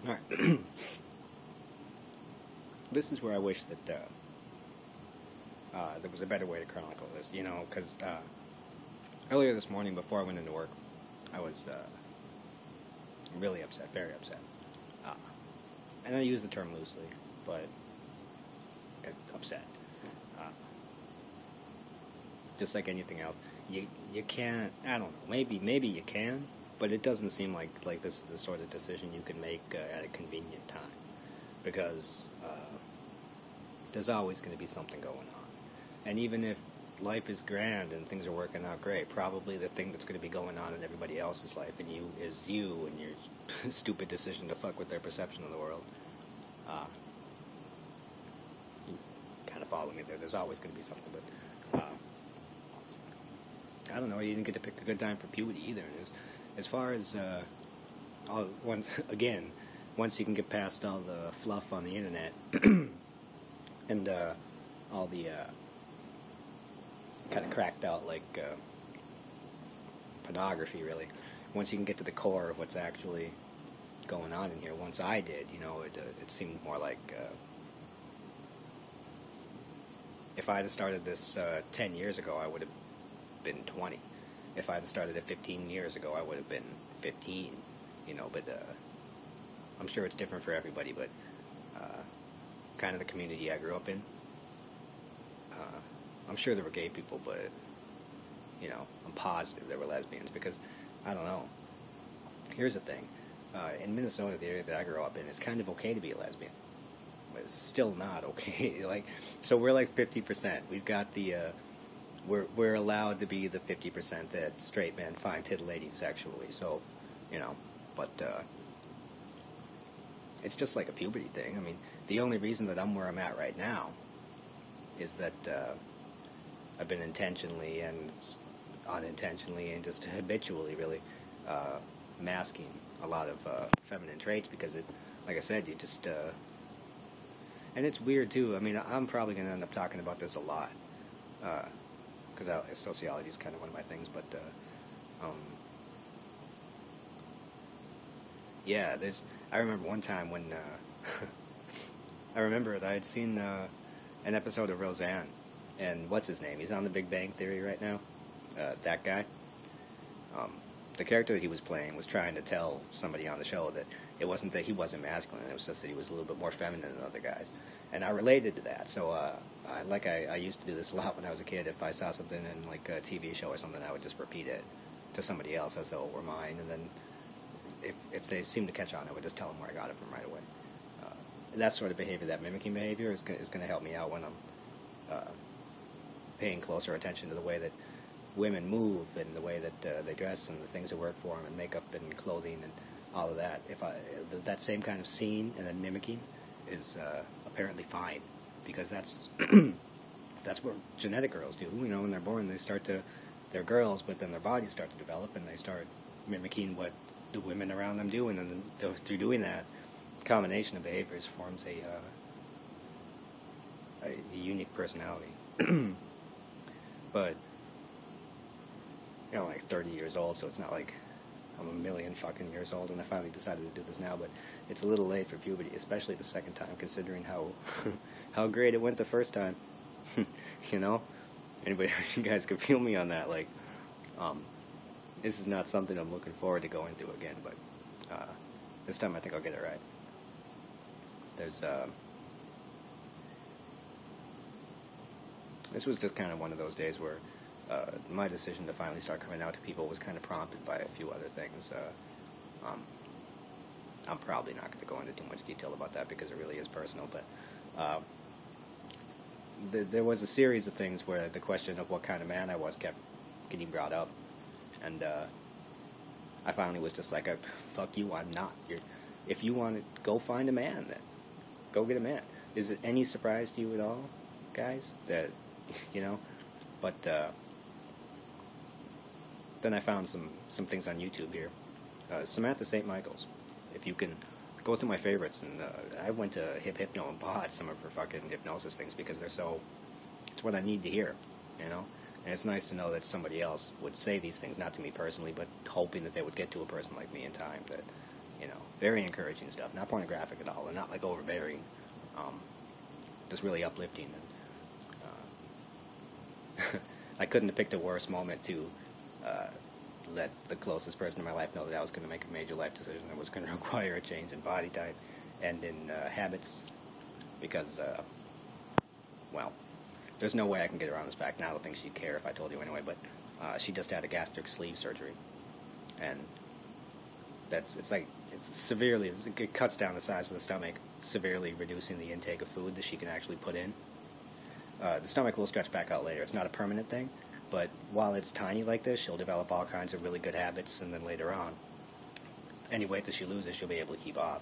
Alright. This is where I wish that there was a better way to chronicle this, you know, because earlier this morning before I went into work, I was really upset, very upset. And I use the term loosely, but upset. Just like anything else, you can't. I don't know. Maybe you can, but it doesn't seem like this is the sort of decision you can make at a convenient time, because there's always going to be something going on, and even if life is grand and things are working out great, probably the thing that's going to be going on in everybody else's life and you and your stupid decision to fuck with their perception of the world. You kind of follow me there. There's always going to be something, but I don't know. You didn't get to pick a good time for puberty either. As far as once you can get past all the fluff on the internet and all the kind of cracked out pornography, really. Once you can get to the core of what's actually going on in here, once I did, you know, it seemed more like if I had started this 10 years ago, I would have been 20. If I had started it 15 years ago, I would have been 15. You know, but I'm sure it's different for everybody. But kind of the community I grew up in, I'm sure there were gay people, but you know, I'm positive there were lesbians because I don't know. Here's the thing: in Minnesota, the area that I grew up in, it's kind of okay to be a lesbian. It's still not okay. So we're like 50%. We've got the we're allowed to be the 50% that straight men find titillating sexually. So, you know, but it's just like a puberty thing. I mean, the only reason that I'm where I'm at right now is that I've been intentionally and unintentionally and just habitually, really, masking a lot of feminine traits because like I said, you just. And it's weird, too. I mean, I'm probably going to end up talking about this a lot. Because sociology is kind of one of my things. But, yeah, I remember one time when... I remember that I had seen an episode of Roseanne. And what's his name? He's on The Big Bang Theory right now. That guy. The character that he was playing was trying to tell somebody on the show that it wasn't that he wasn't masculine, it was just that he was a little bit more feminine than other guys. And I related to that, so I used to do this a lot when I was a kid. If I saw something in like a TV show or something, I would just repeat it to somebody else as though it were mine, and then if they seemed to catch on, I would just tell them where I got it from right away. That sort of behavior, that mimicking behavior, is going to help me out when I'm paying closer attention to the way that women move and the way that they dress and the things that work for them and makeup and clothing and all of that. If that same kind of scene and then mimicking is apparently fine, because that's that's what genetic girls do. You know, when they're born, they're girls, but then their bodies start to develop and they start mimicking what the women around them do, and then through doing that, combination of behaviors forms a unique personality. But you know, like 30 years old, so it's not like I'm a million fucking years old and I finally decided to do this now, but it's a little late for puberty, especially the second time, considering how great it went the first time. You know? Anybody, you guys can feel me on that, like, this is not something I'm looking forward to going through again, but this time I think I'll get it right. This was just kind of one of those days where my decision to finally start coming out to people was kind of prompted by a few other things. I'm probably not going to go into too much detail about that because it really is personal, but there was a series of things where the question of what kind of man I was kept getting brought up, and I finally was just like, fuck you, I'm not. If you want to go find a man, then go get a man. Is it any surprise to you at all, guys, that, you know, but then I found some things on YouTube here. Samantha St. Michaels. If you can go through my favorites, and I went to Hypno and bought some of her fucking hypnosis things because it's what I need to hear, you know? And it's nice to know that somebody else would say these things, not to me personally, but hoping that they would get to a person like me in time, that You know, very encouraging stuff. Not pornographic at all, and not like overbearing. Just really uplifting. And I couldn't have picked a worse moment to let the closest person in my life know that I was going to make a major life decision that was going to require a change in body type and in habits, because, well, there's no way I can get around this fact. Now I don't think she'd care if I told you anyway, but she just had a gastric sleeve surgery, and it cuts down the size of the stomach, severely reducing the intake of food that she can actually put in. The stomach will stretch back out later. It's not a permanent thing, but while it's tiny like this, she'll develop all kinds of really good habits, and then later on, any weight that she loses, she'll be able to keep off.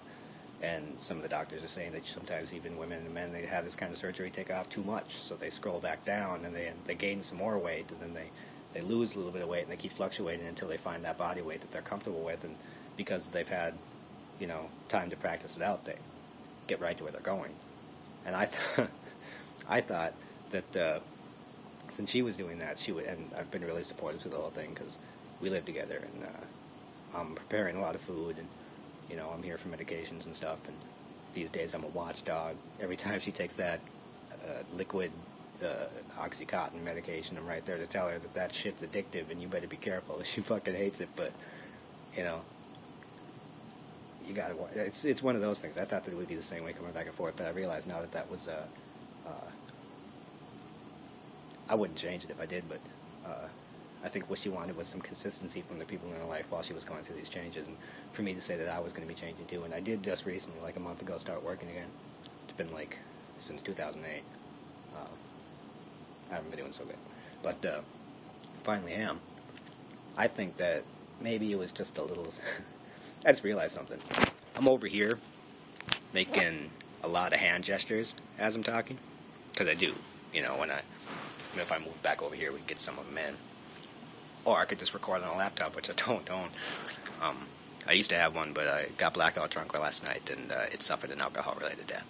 And some of the doctors are saying that sometimes even women and men, they have this kind of surgery take off too much, so they scroll back down, and they gain some more weight, and then they lose a little bit of weight, and they keep fluctuating until they find that body weight that they're comfortable with, and because they've had, you know, time to practice it out, they get right to where they're going. And I thought that since she was doing that, she would, and I've been really supportive to the whole thing because we live together, and I'm preparing a lot of food, and you know, I'm here for medications and stuff, and these days I'm a watchdog. Every time she takes that liquid Oxycontin medication, I'm right there to tell her that that shit's addictive and you better be careful. She fucking hates it, but you know, you gotta. It's one of those things. I thought that it would be the same way coming back and forth, but I realized now that that was I wouldn't change it if I did, but I think what she wanted was some consistency from the people in her life while she was going through these changes, and for me to say that I was going to be changing too. And I did just recently, like a month ago, start working again. It's been like since 2008. I haven't been doing so good, but finally am. I think that maybe it was just a little. I just realized something. I'm over here making a lot of hand gestures as I'm talking, because I do. You know, if I move back over here, we can get some of them in. Or I could just record on a laptop, which I don't own. I used to have one, but I got blackout drunk last night, and it suffered an alcohol-related death.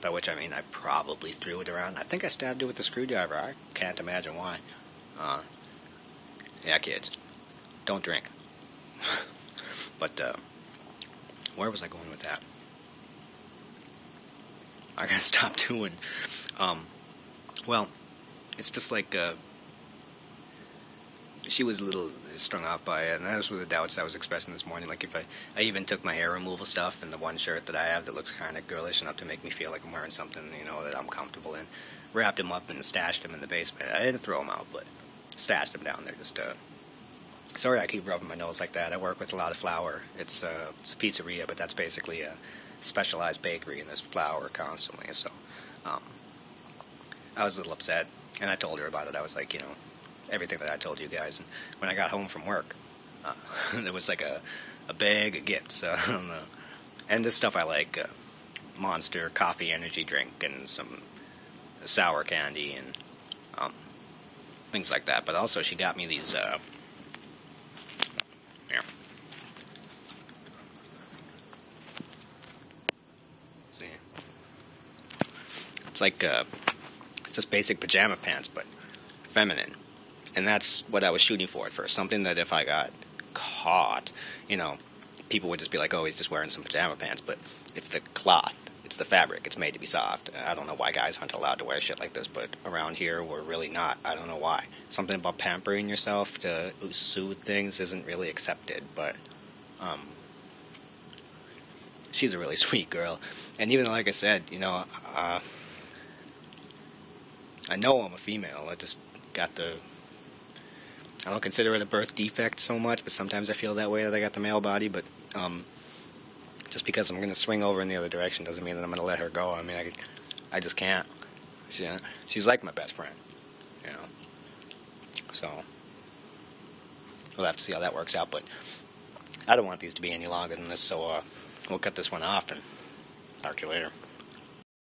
By which I mean I probably threw it around. I think I stabbed it with a screwdriver. I can't imagine why. Yeah, kids, don't drink. But where was I going with that? I gotta stop doing. Well, it's just like she was a little strung out by it, and that was one of the doubts I was expressing this morning. Like if I even took my hair removal stuff and the one shirt that I have that looks kind of girlish enough to make me feel like I'm wearing something, you know, that I'm comfortable in, wrapped them up and stashed them in the basement. I didn't throw them out, but stashed them down there. Just sorry, I keep rubbing my nose like that. I work with a lot of flour. It's a pizzeria, but that's basically a specialized bakery, and there's flour constantly. So I was a little upset, and I told her about it. I was like, you know, everything that I told you guys. And when I got home from work, there was like a bag of gifts, and this stuff I like: Monster coffee energy drink and some sour candy and things like that. But also, she got me these. Here. See, it's like it's just basic pajama pants, but feminine. And that's what I was shooting for at first. Something that if I got caught, you know, people would just be like, oh, he's just wearing some pajama pants. But it's the cloth. It's the fabric. It's made to be soft. I don't know why guys aren't allowed to wear shit like this, but around here we're really not. I don't know why. Something about pampering yourself to soothe things isn't really accepted, but she's a really sweet girl. And even though, like I said, you know, I know I'm a female. I just got the... I don't consider it a birth defect so much, but sometimes I feel that way that I got the male body, but just because I'm going to swing over in the other direction doesn't mean that I'm going to let her go. I mean, I just can't. She's like my best friend, you know. So, we'll have to see how that works out, but I don't want these to be any longer than this, so we'll cut this one off and talk to you later.